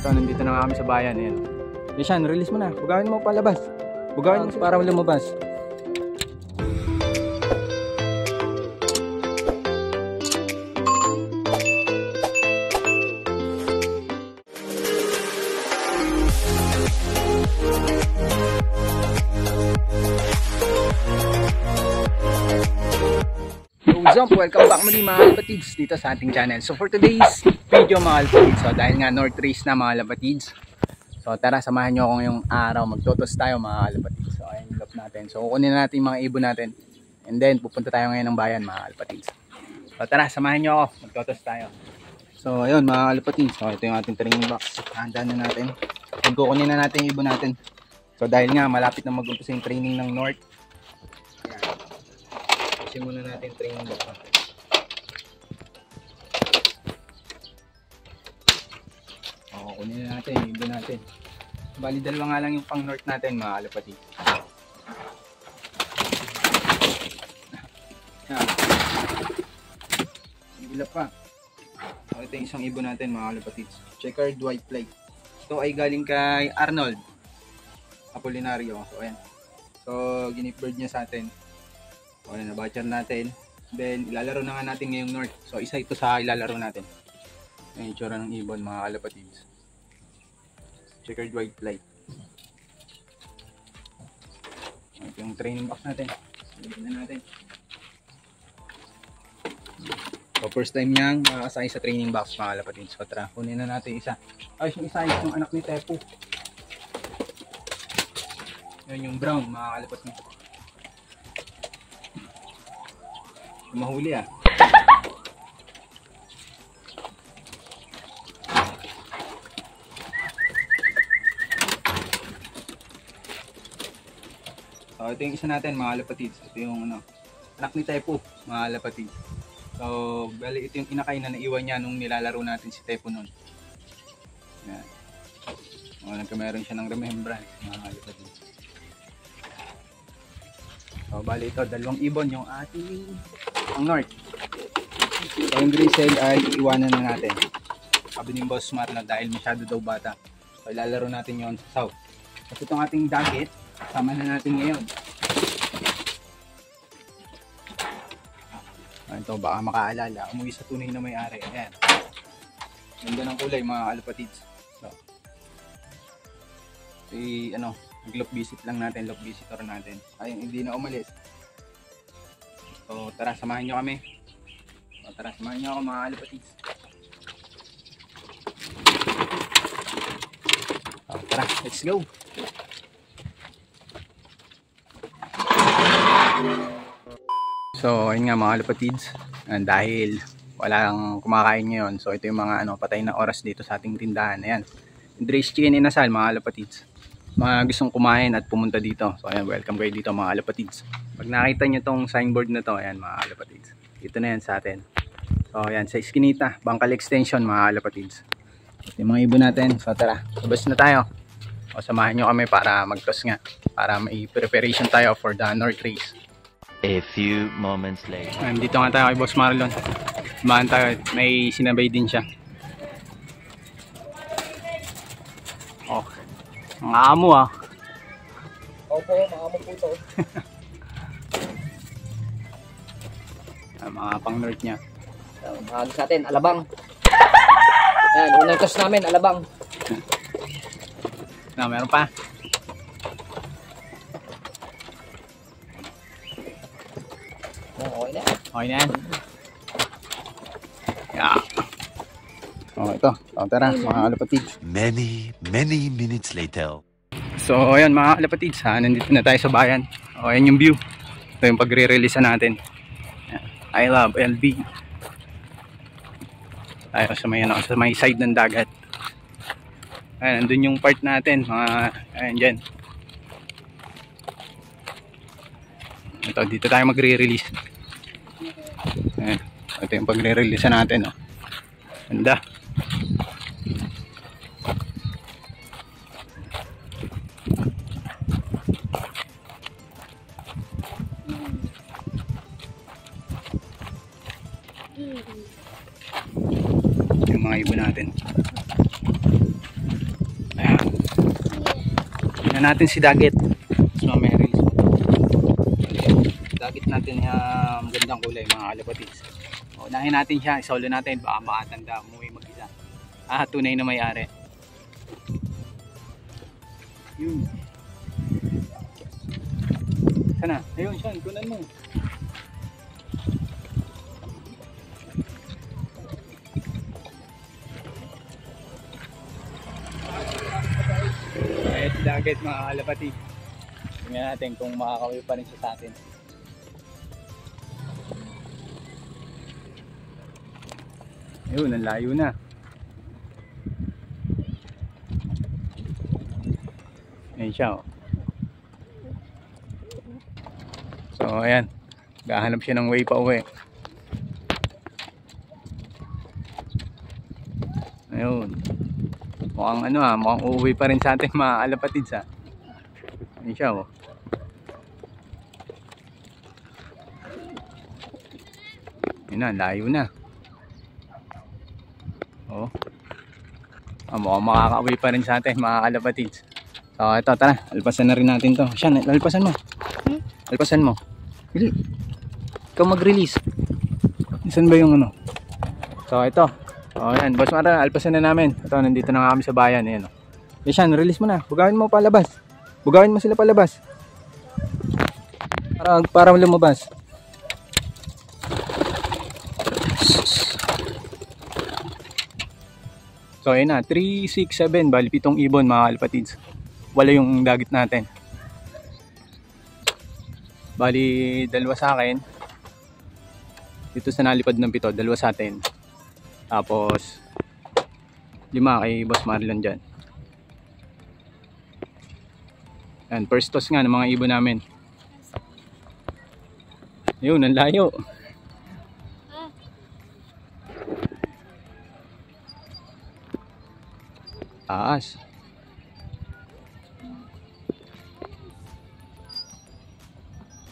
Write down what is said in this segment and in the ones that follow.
So nandito na nga kami sa bayan. Ayan. Ishan, release mo na. Bugawin mo palabas. Bugawin mo para lumabas. What's up? Welcome back muli mga kapatids dito sa ating channel. So for today's video mga kapatids, so dahil nga North Race na mga kapatids, so tara samahan nyo ako ngayong araw, magtotos tayo mga kapatids. So ayan yung lap natin. So kukunin na natin yung mga ibon natin and then pupunta tayo ngayon ng bayan mga kapatids. So tara samahan nyo ako, magtotos tayo. So ayun mga kapatids, so ito yung ating training box. Handaan na natin. Kukunin na natin yung ibon natin. So dahil nga malapit na mag-umpisa yung training ng North, muna natin training box natin. Kunin na natin yung ibon natin. Bali dalawa nga lang yung pang North natin mga kalapatids. Bila pa. So, ito yung isang ibon natin mga kalapatids. Checkered white flag. Ito ay galing kay Arnold Apolinario. So ayan. So ginip-bird niya sa atin. So ayan, na-batcher natin. Then ilalaro na nga natin ngayong North. So isa ito sa ilalaro natin. Yung itsura ng ibon mga kalapatids. Checkered white flight. Ito yung training box natin. Lagyan na natin. So first time niyang makakasakay sa training box mga kalapatids. So tara, kunin na natin isa. Ay, yung isa yung anak ni Tepo. Yan yung brown mga kalapatids. Mahuli ah. So ito yung isa natin mga kalapatids. Ito yung anak ni Tepo mga kalapatids. So bali ito yung inakay na naiwan niya nung nilalaro natin si Tepo nun. Yan. Nagkameron siya ng remembrance mga kalapatids. So bali ito dalawang ibon yung ating ang North. So yung Grisel ay iwanan na natin. Sabi ni Boss Marlon dahil masyado daw bata. So ilalaro natin yon sa South. At itong ating Daggett, sama na natin ngayon. Ito baka makaalala, umuwi sa tunay na may-ari. Ayan. Ganda ng kulay mga kalapatids. So, lock visit lang natin, lock visitor natin. Ayun, hindi na umalis. So tara, samahan nyo kami. So tara, samahan nyo ako mga kalapatids. So tara, let's go. So ayun nga mga kalapatids, dahil walang kumakain ngayon, so ito yung mga patay na oras dito sa ating tindahan. Ayan, Dre's Chicken Inasal mga kalapatids. Mga gustong kumain at pumunta dito, so ayan, welcome kayo dito mga kalapatids. Pag nakita nyo tong signboard na to, ayan mga kalapatids, dito na yan sa atin. So ayan, sa Eskinita, Bangkal Extension mga kalapatids. Ito yung mga ibon natin. So tara, labas na tayo. O samahan nyo kami para mag-toss nga, para may preparation tayo for the North Race. A few moments later. Ayan, dito nga tayo kay Boss Marlon. Samahan tayo, may sinabay din siya. Okay. Ang amo ah. Opo, maamo po ito. Mga pang North niya. Mahal sa atin, alabang. Ayan, unang toss namin, alabang. Meron pa. Okay na. Okay na yan. Yeah. Ito. Tara mga kalapatids. Many minutes later. So ayan mga kalapatids, nandito na tayo sa bayan. Ayan yung view. Ito yung pagre-release natin. I love LB. Tayo sa may side ng dagat. Ayan, nandun yung part natin. Ayan dyan. Ito, dito tayo magre-release. Ayan. Ito yung pagre-release natin. Ganda. Yung mga ibon natin. Tingnan natin si Daggett. So, may release. Daggett natin yung gandang kulay mga kalapatids. Unahin natin siya, isolo natin, baka makatanda, umuwi mag-isa. Tunay na may-ari. Yun. Sana, ayun siya, kunan mo. Ayun si Daggett mga kalapatids. Tingnan natin kung makakawin pa rin siya sa atin. Ayun, ang layo na. Ayun siya, oh. So, ayan. Gahanap siya ng way pa uwi. Ayun. Mukhang mukhang uuwi pa rin sa atin mga kalapatids, ha. Ayun siya, oh. Ayun na, layo na. Oh. Mukhang makakauwi pa rin sa atin mga kalapatids. So ito, tara, alpasan na rin natin to. Siya, alpasan mo. Alpasan mo. Bili. Ikaw mag-release. Saan ba yung ano? So ito. O yan, Boss Mara, alpasan na namin. Ito, nandito na nga kami sa bayan. Ayan, o. Siya, release mo na. Bugawin mo palabas. Bugawin mo sila palabas. Para lumabas. So ayun na, 3, 6, 7, bali 7 ibon mga kalapatids. Wala yung Daggett natin. Bali 2 sa akin. Dito sa nalipad ng 7, 2 sa atin. Tapos 5 kay Boss Marlon dyan. Yan, first toss nga ng mga ibon namin. Yun, ang layo. Taas.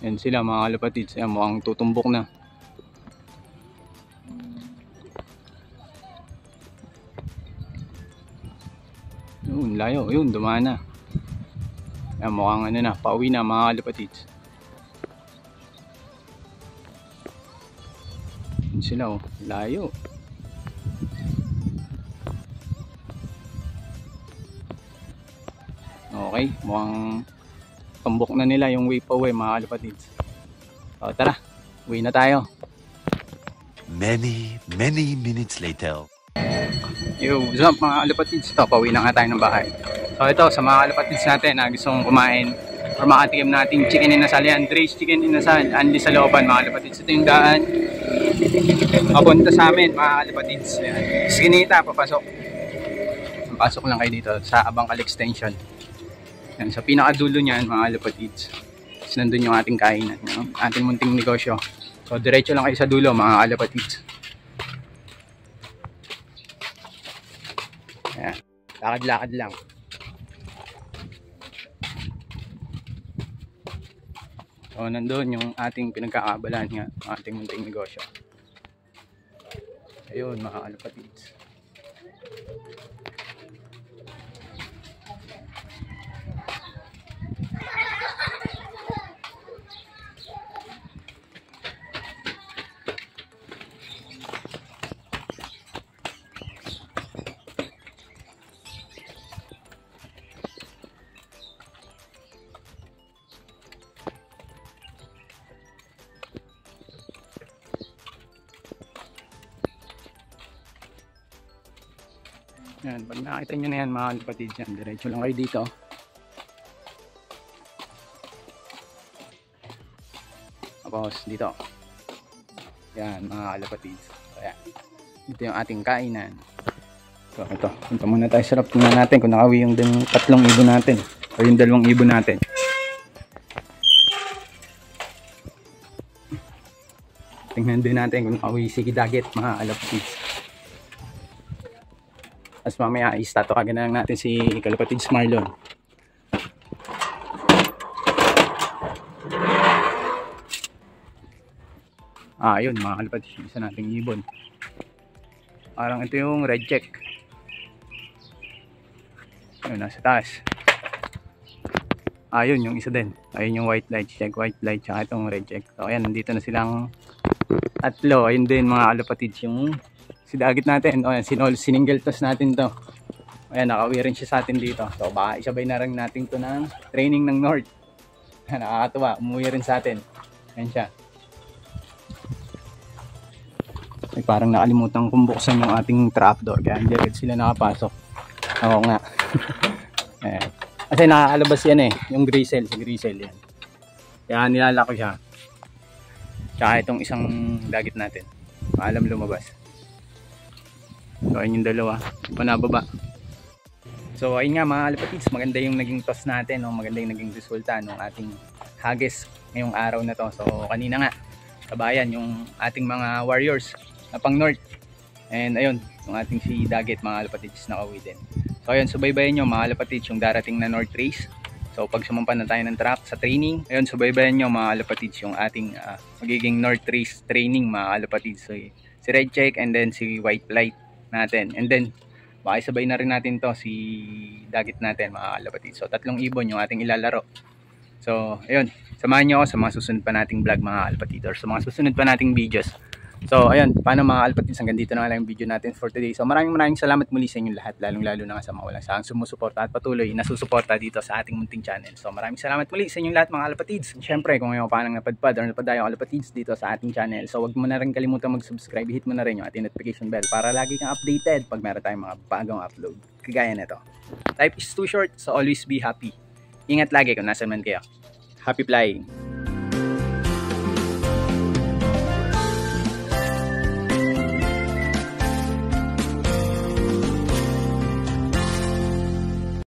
Yan sila mga kalapatids. Yan, mukhang tutumbok na. Yun, layo. Yun, dumaan na. Yan, mukhang pauwi na mga kalapatids. Yan sila, oh. Layo. Okay, mukhang tumbok na nila yung way pa uwi mga kalapatids. So tara, uwi na tayo. Many minutes later. Yo, what's up mga kalapatids? Ito, pauwi na nga tayo ng bahay. So ito, sa mga kalapatids natin na gustong kumain or makatikim natin chicken inasal yan, Dre's Chicken Inasal, Andy sa looban mga kalapatids. Ito yung daan papunta sa amin mga kalapatids. Skinita, papasok. Pasok lang kayo dito sa Abangkal Extension. Yan, sa pinakadulo niyan mga kalapatids. Tapos nandun yung ating kainan, ating munting negosyo. So diretso lang kayo sa dulo mga kalapatids. Yan, lakad-lakad lang. So nandun yung ating pinagkakabalan nga, ating munting negosyo. Ayun mga kalapatids. Yan, pag nakita nyo na yan mga kalapatids yan, diretso lang kayo dito. Tapos dito. Yan mga kalapatids. So yan. Dito yung ating kainan. So ito, punta muna tayo sa rap. Tingnan natin kung nakawi yung 3 ibon natin. O yung 2 ibon natin. Tingnan din natin kung nakawi si Daggett mga kalapatids. Tapos mamaya i-statokagan na lang natin si Kalapatids Marlon. Yun mga kalapatids, isa nating ibon. Parang ito yung red check. Yun, nasa taas. Ayun, yung isa din. Ayun yung white light check, white light, tsaka itong red check. So ayan, nandito na silang tatlo. Ayun din mga kalapatids, yung si Dagit natin. O ayan, sininggle toss natin to. Ayan, nakauwi rin siya sa atin dito. So baka isabay na rin natin to ng training ng North. Nakakatuwa, umuwi rin sa atin. Ayan siya. Ay, parang nakalimutan kong buksan yung ating trapdoor. Kaya hindi agad sila nakapasok. Oo nga. Ayan. Kasi nakakalabas yan eh. Yung grisel, si grisel yan. Kaya nilala ko siya. Tsaka itong isang Dagit natin. Maalam lumabas. So ayun yung dalawa. Panababa. So ayun nga mga kalapatids, maganda yung naging toss natin, no? Maganda yung naging resulta ng ating hagis ngayong araw na to. So kanina nga, kabayan yung ating mga warriors na pang north. And ayun, yung ating si Dagit mga kalapatids nakauwi din. So ayun, subaybayan nyo mga kalapatids yung darating na north race. So pag sumampan na tayo ng track sa training, ayun, subaybayan nyo mga kalapatids yung ating magiging north race training mga kalapatids. So si red check and then si white light natin. And then baka sabay na rin natin to si Dagit natin mga kalapatids. So tatlong ibon yung ating ilalaro. So ayun, samahan nyo ako sa mga susunod pa nating vlog mga kalapatids, or sa mga susunod pa nating videos. So ayun, paano mga kalapatids, hanggang dito na lang yung video natin for today. So maraming salamat muli sa inyong lahat, lalong-lalo na nga sa mga walang sahang sumusuporta at patuloy na susuporta dito sa ating munting channel. So maraming salamat muli sa inyong lahat mga kalapatids. Siyempre, kung ngayon pa nang napadpad or napadayo kalapatids dito sa ating channel, so wag mo na rin kalimutan mag-subscribe, hit mo na rin yung ating notification bell para lagi kang updated pag meron tayong mga bagong upload. Kagaya nito. Life is too short, so always be happy. Ingat lagi kung nasan man kayo. Happy flying!